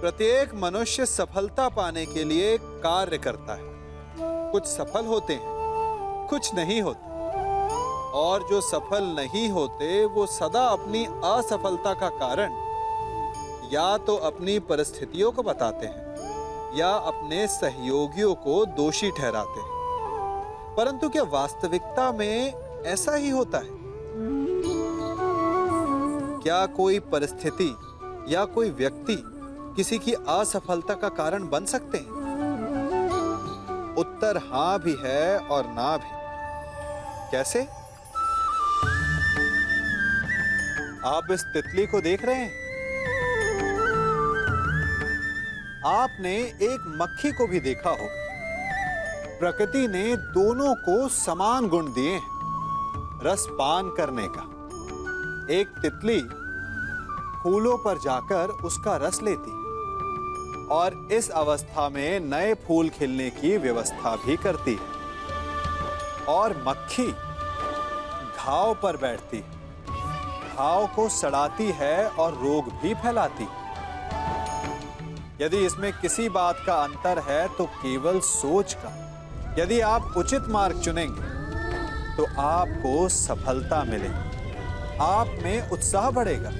प्रत्येक मनुष्य सफलता पाने के लिए कार्य करता है। कुछ सफल होते हैं, कुछ नहीं होते, और जो सफल नहीं होते वो सदा अपनी असफलता का कारण या तो अपनी परिस्थितियों को बताते हैं या अपने सहयोगियों को दोषी ठहराते हैं। परंतु क्या वास्तविकता में ऐसा ही होता है? क्या कोई परिस्थिति या कोई व्यक्ति किसी की असफलता का कारण बन सकते हैं? उत्तर हां भी है और ना भी। कैसे? आप इस तितली को देख रहे हैं? आपने एक मक्खी को भी देखा होगा। प्रकृति ने दोनों को समान गुण दिए हैं रस पान करने का। एक तितली फूलों पर जाकर उसका रस लेती है और इस अवस्था में नए फूल खिलने की व्यवस्था भी करती है। और मक्खी घाव पर बैठती है, घाव को सड़ाती है और रोग भी फैलाती है। यदि इसमें किसी बात का अंतर है तो केवल सोच का। यदि आप उचित मार्ग चुनेंगे तो आपको सफलता मिलेगी, आप में उत्साह बढ़ेगा,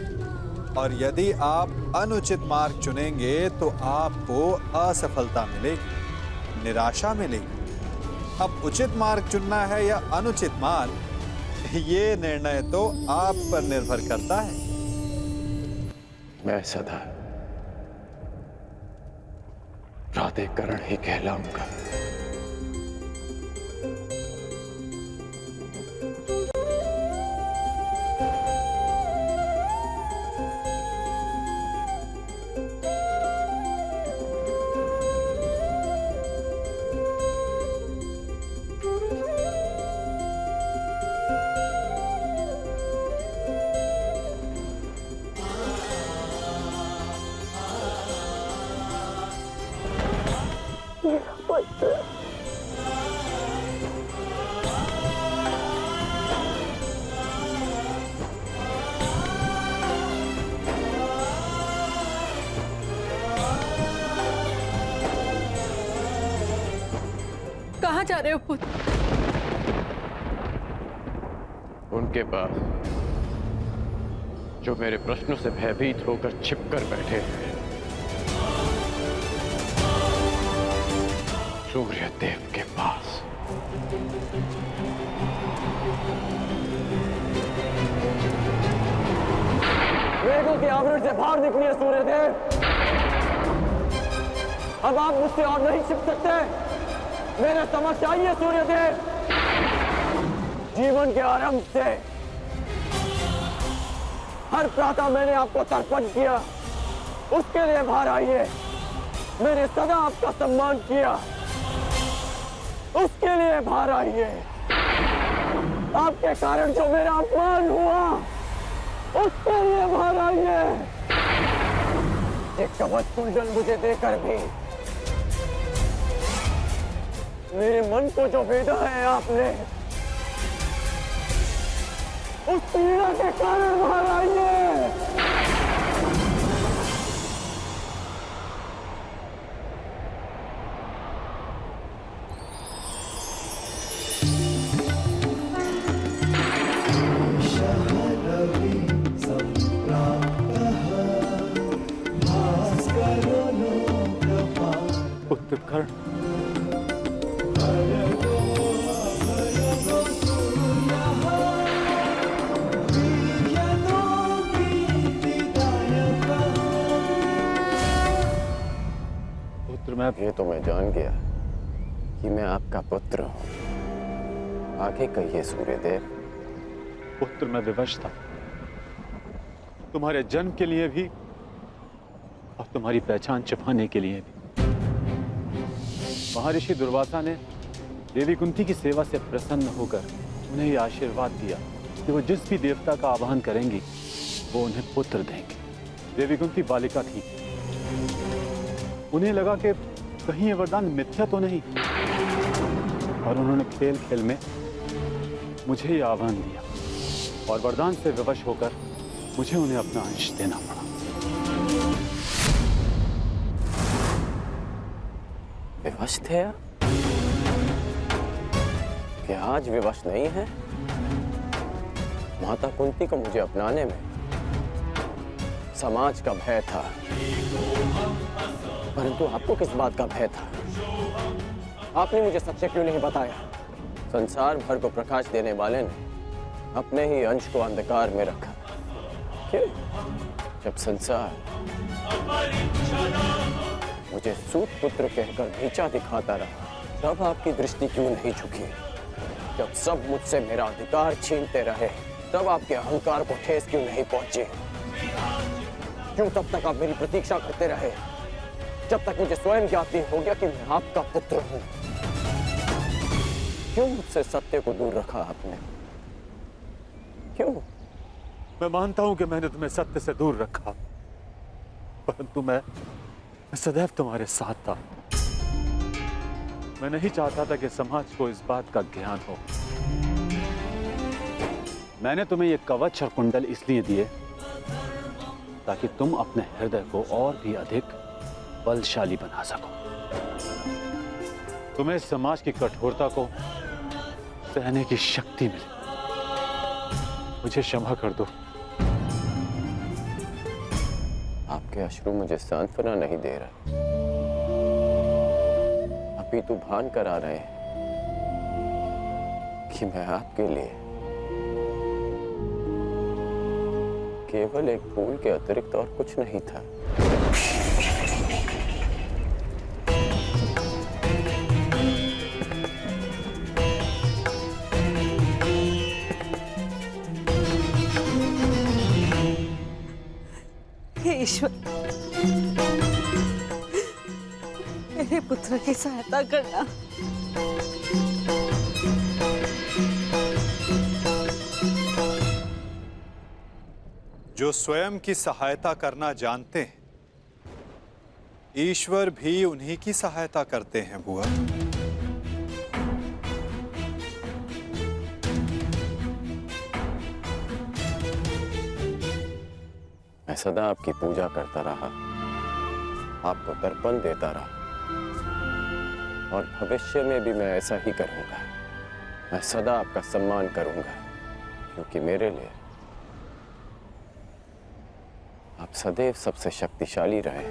और यदि आप अनुचित मार्ग चुनेंगे तो आपको असफलता मिलेगी, निराशा मिलेगी। अब उचित मार्ग चुनना है या अनुचित मार्ग, ये निर्णय तो आप पर निर्भर करता है। मैं सदा प्राधिकरण ही कहलाऊंगा। कहाँ जा रहे हो पुत्र? उनके पास जो मेरे प्रश्नों से भयभीत होकर छिपकर बैठे हैं। सूर्य देव के पास। वेदों के आवरण से बाहर निकलिए सूर्य देव। अब आप मुझसे और नहीं छिप सकते। मेरे समक्ष आइए सूर्य देव। जीवन के आरंभ से हर प्रातः मैंने आपको तर्पण किया, उसके लिए बाहर आइए। मैंने सदा आपका सम्मान किया, उसके लिए बाहर आइए। आपके कारण जो मेरा अपमान हुआ, उसके लिए बाहर आइए। एक कवच कुंडल मुझे देकर भी मेरे मन को जो भेदा है आपने, उस पीड़ा के कारण बाहर आइए। पुत्र कर्ण, ये तो मैं जान गया कि मैं आपका पुत्र हूं। आगे कहिए सूर्यदेव। पुत्र, मैं विवश था, तुम्हारे जन्म के लिए भी और तुम्हारी पहचान छिपाने के लिए भी। महर्षि दुर्वासा ने देवी कुंती की सेवा से प्रसन्न होकर उन्हें यह आशीर्वाद दिया कि वो जिस भी देवता का आवाहन करेंगी वो उन्हें पुत्र देंगे। देवी कुंती बालिका थी, उन्हें लगा कि कहीं ये वरदान मिथ्या तो नहीं, और उन्होंने खेल खेल में मुझे ये आह्वान दिया और वरदान से विवश होकर मुझे उन्हें अपना अंश देना पड़ा। विवश थे आप? क्या आज विवश नहीं है? माता कुंती को मुझे अपनाने में समाज का भय था, परंतु आपको किस बात का भय था? आपने मुझे सत्य क्यों नहीं बताया? संसार भर को प्रकाश देने वाले ने अपने ही अंश को अंधकार में रखा। क्यों? जब संसार मुझे सूत पुत्र कहकर नीचा दिखाता रहा, तब आपकी दृष्टि क्यों नहीं झुकी? जब सब मुझसे मेरा अधिकार छीनते रहे, तब आपके अहंकार को ठेस क्यों नहीं पहुंची? क्यों तब तक आप मेरी प्रतीक्षा करते रहे, जब तक मुझे स्वयं ज्ञात नहीं हो गया कि मैं आपका पुत्र हूं? क्यों मुझसे सत्य को दूर रखा आपने? क्यों? मैं मानता हूं कि मैंने तुम्हें सत्य से दूर रखा, परंतु मैं सदैव तुम्हारे साथ था। मैं नहीं चाहता था कि समाज को इस बात का ज्ञान हो। मैंने तुम्हें ये कवच और कुंडल इसलिए दिए ताकि तुम अपने हृदय को और भी अधिक बलशाली बना सको। तुम्हें समाज की कठोरता को सहने की शक्ति मिले। मुझे क्षमा कर दो। आपके अश्रु मुझे सांत्वना नहीं दे रहे, अपितु भान करा रहे हैं कि मैं आपके लिए केवल एक फूल के अतिरिक्त और कुछ नहीं था। हे ईश्वर, मेरे पुत्र की सहायता करना। जो स्वयं की सहायता करना जानते हैं, ईश्वर भी उन्हीं की सहायता करते हैं बुआ। मैं सदा आपकी पूजा करता रहा, आपको तर्पण देता रहा, और भविष्य में भी मैं ऐसा ही करूंगा। मैं सदा आपका सम्मान करूंगा, क्योंकि मेरे लिए आप सदैव सबसे शक्तिशाली रहे।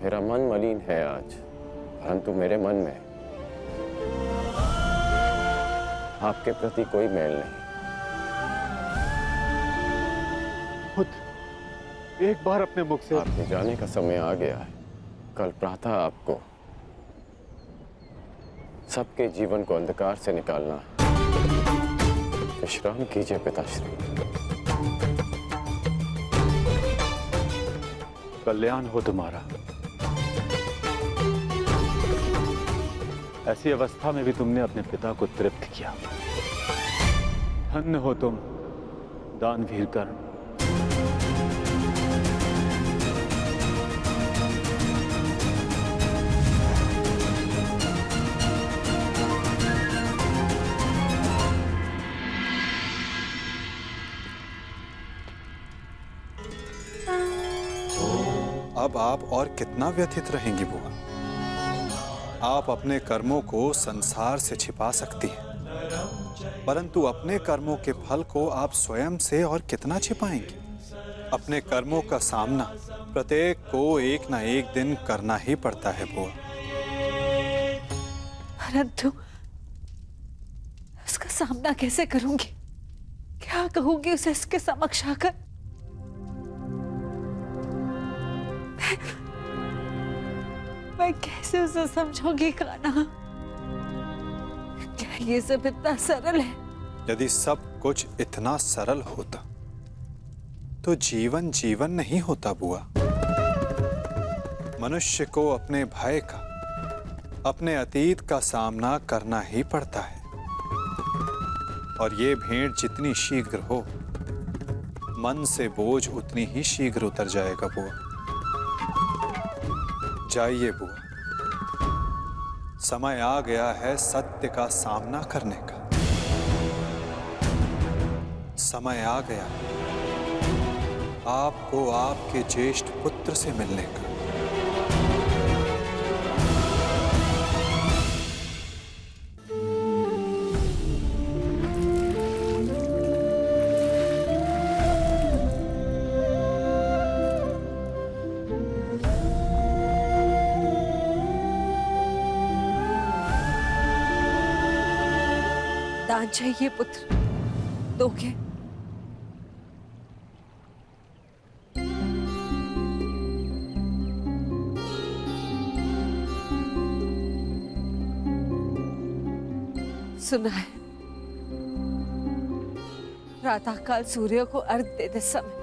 मेरा मन मलिन है आज, परंतु मेरे मन में आपके प्रति कोई मेल नहीं। एक बार अपने मुख से आपके जाने का समय आ गया है। कल प्रातः आपको सबके जीवन को अंधकार से निकालना है। विश्राम कीजिए पिताश्री। कल्याण हो तुम्हारा। ऐसी अवस्था में भी तुमने अपने पिता को तृप्त किया। धन्य हो तुम दानवीर कर्ण। अब आप और कितना व्यथित रहेंगी बुआ? आप अपने कर्मों को संसार से छिपा सकती हैं, परंतु अपने कर्मों के फल को आप स्वयं से और कितना छिपाएंगी? अपने कर्मों का सामना प्रत्येक को एक ना एक दिन करना ही पड़ता है बुआ। परंतु इसका सामना कैसे करूंगी? क्या कहूंगी उसे इसके समक्ष आकर? मैं कैसे उसे समझाऊंगी कान्हा? क्या ये सब इतना सरल है? यदि सब कुछ इतना सरल होता तो जीवन जीवन नहीं होता बुआ। मनुष्य को अपने भय का, अपने अतीत का सामना करना ही पड़ता है, और ये भेंट जितनी शीघ्र हो, मन से बोझ उतनी ही शीघ्र उतर जाएगा बुआ। जाइए बुआ, समय आ गया है सत्य का सामना करने का। समय आ गया आपको आपके ज्येष्ठ पुत्र से मिलने का। वरदान चाहिए पुत्र, दोगे? सुना है, प्रातःकाल सूर्य को अर्घ देते समय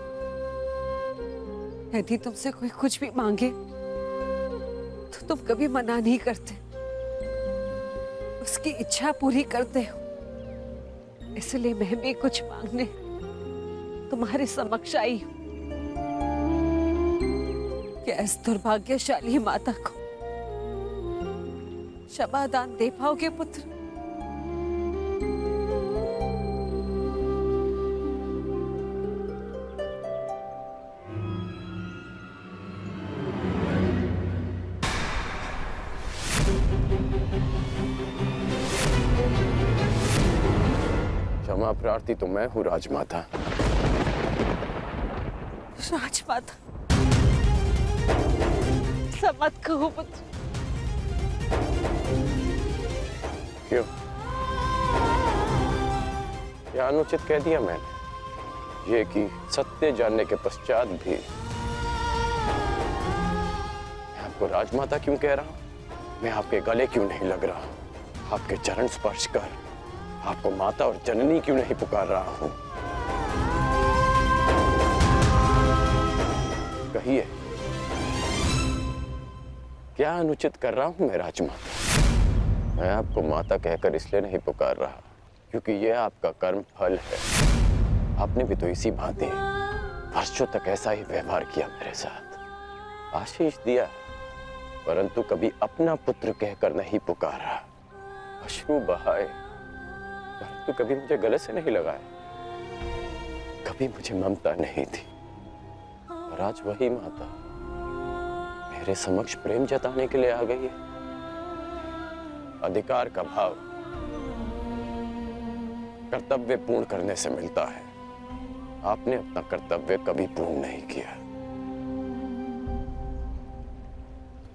यदि तुमसे कोई कुछ भी मांगे तो तुम कभी मना नहीं करते, उसकी इच्छा पूरी करते हो। इसलिए मैं भी कुछ मांगने तुम्हारे समक्ष आई हूं कि इस दुर्भाग्यशाली माता को क्षमा दान दे पाओगे पुत्र? क्षमा प्रार्थी तो मैं हूँ राजमाता। राजमाता, ऐसा मत कहो पुत्र। क्यों? क्या अनुचित कह दिया मैंने? ये कि सत्य जानने के पश्चात भी मैं आपको राजमाता क्यों कह रहा हूं? मैं आपके गले क्यों नहीं लग रहा? आपके चरण स्पर्श कर आपको माता और जननी क्यों नहीं पुकार रहा हूं? कहिए, क्या अनुचित कर रहा हूं मैं राजमाता? मैं आपको माता कहकर इसलिए नहीं पुकार रहा क्योंकि यह आपका कर्म फल है। आपने भी तो इसी भांति वर्षों तक ऐसा ही व्यवहार किया मेरे साथ, आशीष दिया, परंतु कभी अपना पुत्र कहकर नहीं पुकारा, अश्रु बहाए परंतु कभी मुझे गले से नहीं लगाए, कभी मुझे ममता नहीं थी। और आज वही माता मेरे समक्ष प्रेम जताने के लिए आ गई है। अधिकार का भाव कर्तव्य पूर्ण करने से मिलता है। आपने अपना कर्तव्य कभी पूर्ण नहीं किया,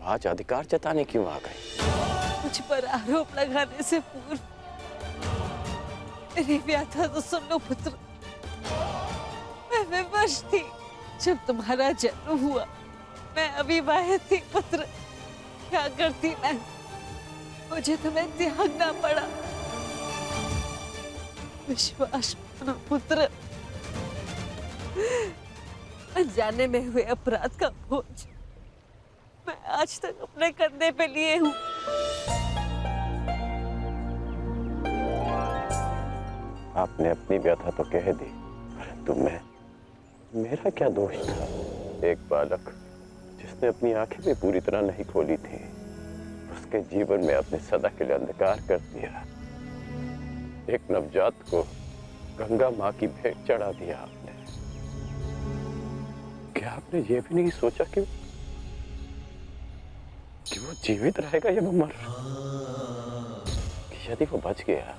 आज अधिकार जताने क्यों आ गई? मुझ पर आरोप लगाने से पूर्व मेरी व्याथा तो सुन लो पुत्र। मैं विवश थी जब तुम्हारा जन्म हुआ, मैं अविवाहित थी पुत्र। क्या करती मैं, मुझे तुम्हें त्यागना पड़ा। विश्वास मानो पुत्र, अनजाने में हुए अपराध का बोझ मैं आज तक अपने कंधे पे लिए हूँ। आपने अपनी व्यथा तो कह दी, परंतु मेरा क्या दोष था? एक बालक जिसने अपनी आंखें भी पूरी तरह नहीं खोली थी, उसके जीवन में आपने सदा के लिए अंधकार कर दिया। एक नवजात को गंगा माँ की भेंट चढ़ा दिया आपने। क्या आपने ये भी नहीं सोचा कि वो जीवित रहेगा या वो मर? कि यदि वो बच गया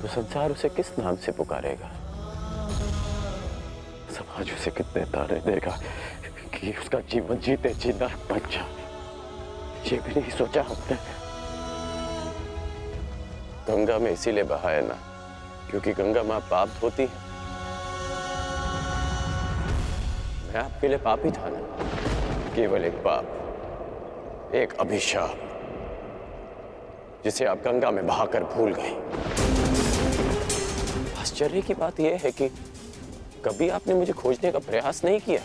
तो संसार उसे किस नाम से पुकारेगा? समाज उसे कितने ताने देगा कि उसका जीवन जीते जी नरक बन जाए। ये भी नहीं सोचा हमने। गंगा में इसीलिए बहाया ना क्योंकि गंगा मां पाप धोती है। मैं आपके लिए पापी था ना, केवल एक पाप, एक अभिशाप जिसे आप गंगा में बहाकर भूल गई। आश्चर्य की बात यह है कि कभी आपने मुझे खोजने का प्रयास नहीं किया,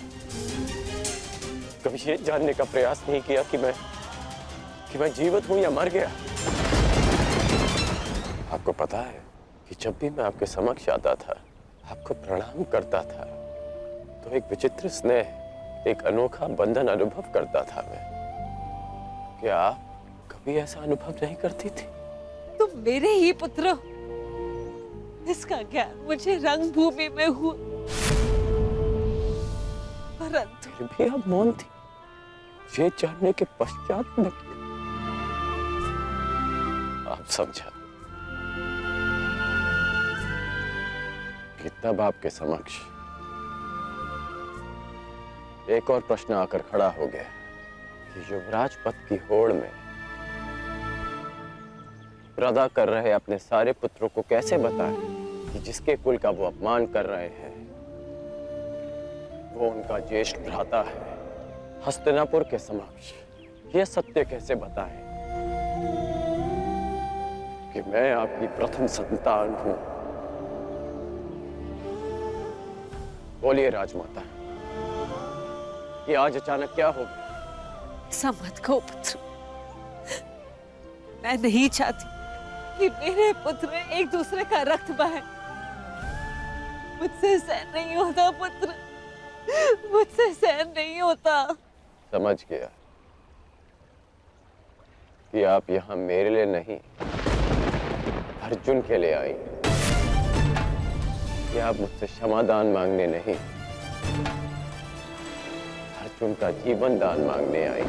कभी ये जानने का प्रयास नहीं किया कि मैं जीवित हूं या मर गया। आपको पता है कि जब भी मैं आपके समक्ष आता था, आपको प्रणाम करता था, तो एक विचित्र स्नेह, एक अनोखा बंधन अनुभव करता था मैं। क्या आप कभी ऐसा अनुभव नहीं करती थी? तुम मेरे ही पुत्र हो, इसका ज्ञान मुझे रंगभूमि में हुआ, परंतु फिर भी आप मौन थी। ये जानने के पश्चात में आप समझा कि तब आपके समक्ष एक और प्रश्न आकर खड़ा हो गया कि युवराज पद की होड़ में राधा कर रहे अपने सारे पुत्रों को कैसे बताएं कि जिसके कुल का वो अपमान कर रहे हैं वो उनका ज्येष्ठ भ्राता है। हस्तिनापुर के समक्ष ये सत्य कैसे बताएं कि मैं आपकी प्रथम संतान हूं। बोलिए राजमाता, ये आज अचानक क्या हो गया? ऐसा मत कहो पुत्र। मैं नहीं चाहती कि मेरे पुत्र एक दूसरे का रक्त बहे। मुझसे सहन नहीं होता पुत्र, मुझसे सहन नहीं होता। समझ गया कि आप यहाँ मेरे लिए नहीं अर्जुन के लिए आई, कि आप मुझसे क्षमादान मांगने नहीं अर्जुन का जीवन दान मांगने आई,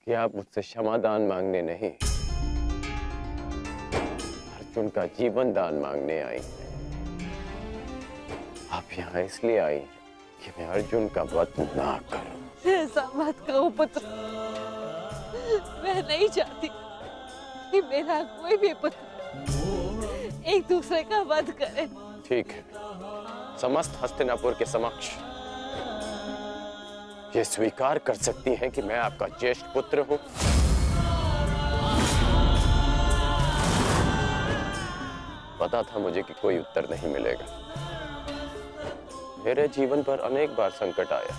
कि आप मुझसे क्षमादान मांगने नहीं अर्जुन का जीवन दान मांगने आई। आप यहाँ इसलिए आई कि मैं अर्जुन का वध ना करूं। ऐसा मत कहो पुत्र। मैं नहीं चाहती कि मेरा कोई भी पुत्र एक दूसरे का वध करे। ठीक है, समस्त हस्तिनापुर के समक्ष ये स्वीकार कर सकती हैं कि मैं आपका ज्येष्ठ पुत्र हूं। पता था मुझे कि कोई उत्तर नहीं मिलेगा। मेरे जीवन पर अनेक बार संकट आया,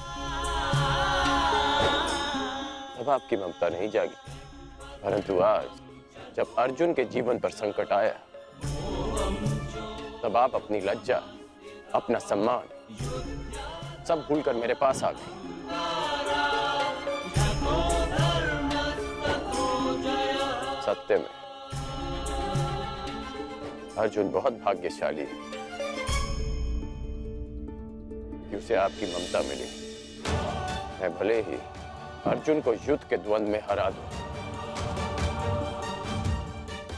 तब आपकी ममता नहीं जागी, परंतु आज जब अर्जुन के जीवन पर संकट आया तब आप अपनी लज्जा, अपना सम्मान सब भूलकर मेरे पास आ गए। सत्य में अर्जुन बहुत भाग्यशाली है कि उसे आपकी ममता मिली। मैं भले ही अर्जुन को युद्ध के द्वंद्व में हरा दूं,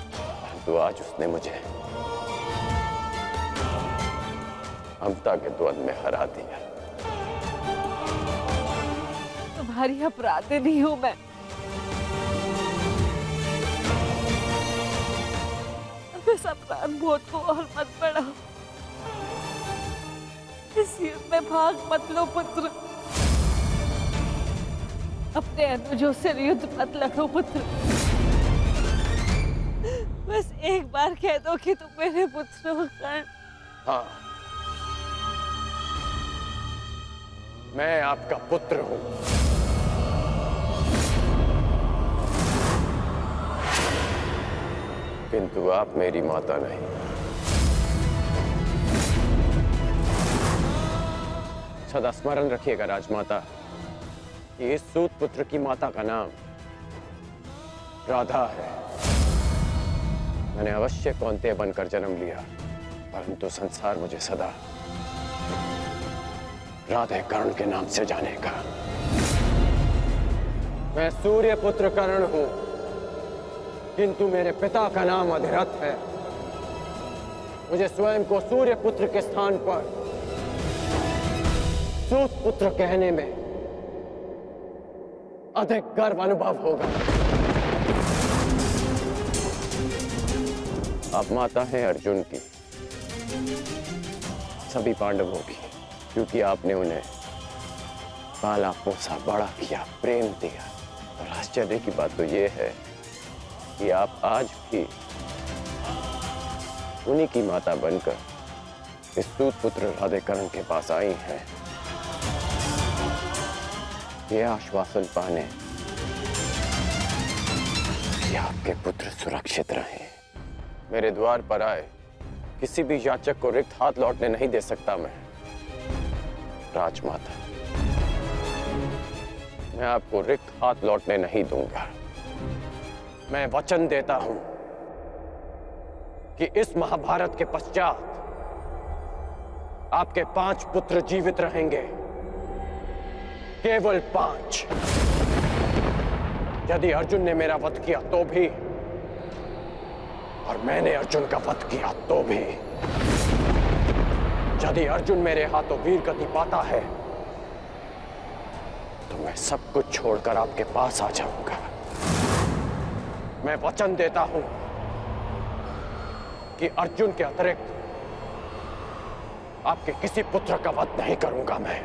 परंतु आज उसने मुझे ममता के द्वंद्व में हरा दिया। तुम्हारी अपराधी हूं मैं। अब इस अपराध बोध को और मत बढ़ाओ। इस युद्ध में भाग मत लो पुत्र। अपने अनुजों से युद्ध मत लड़ो पुत्र। बस एक बार कह दो कि तुम मेरे पुत्र हो कर्ण। हाँ, मैं आपका पुत्र हूं, किंतु आप मेरी माता नहीं। सदा स्मरण रखिएगा राजमाता कि इस सूत पुत्र की माता का नाम राधा है। मैंने अवश्य कौंतेय बनकर जन्म लिया, परंतु संसार मुझे सदा राधे कर्ण के नाम से जानेगा। मैं सूर्य पुत्र कर्ण हूं, किंतु मेरे पिता का नाम अधिरथ है। मुझे स्वयं को सूर्य पुत्र के स्थान पर सूत पुत्र कहने में अधिक गर्व अनुभव होगा। आप माता हैं अर्जुन की, सभी पांडवों की, क्योंकि आपने उन्हें पाला पोसा बड़ा किया, प्रेम दिया। और आश्चर्य की बात तो यह है कि आप आज भी उन्हीं की माता बनकर इस सूत पुत्र राधे कर्ण के पास आई हैं, ये आश्वासन पाने कि आपके पुत्र सुरक्षित रहे। मेरे द्वार पर आए किसी भी याचक को रिक्त हाथ लौटने नहीं दे सकता मैं। राजमाता, मैं आपको रिक्त हाथ लौटने नहीं दूंगा। मैं वचन देता हूं कि इस महाभारत के पश्चात आपके 5 पुत्र जीवित रहेंगे, केवल 5। यदि अर्जुन ने मेरा वध किया तो भी, और मैंने अर्जुन का वध किया तो भी। यदि अर्जुन मेरे हाथों वीर गति पाता है तो मैं सब कुछ छोड़कर आपके पास आ जाऊंगा। मैं वचन देता हूं कि अर्जुन के अतिरिक्त आपके किसी पुत्र का वध नहीं करूंगा मैं।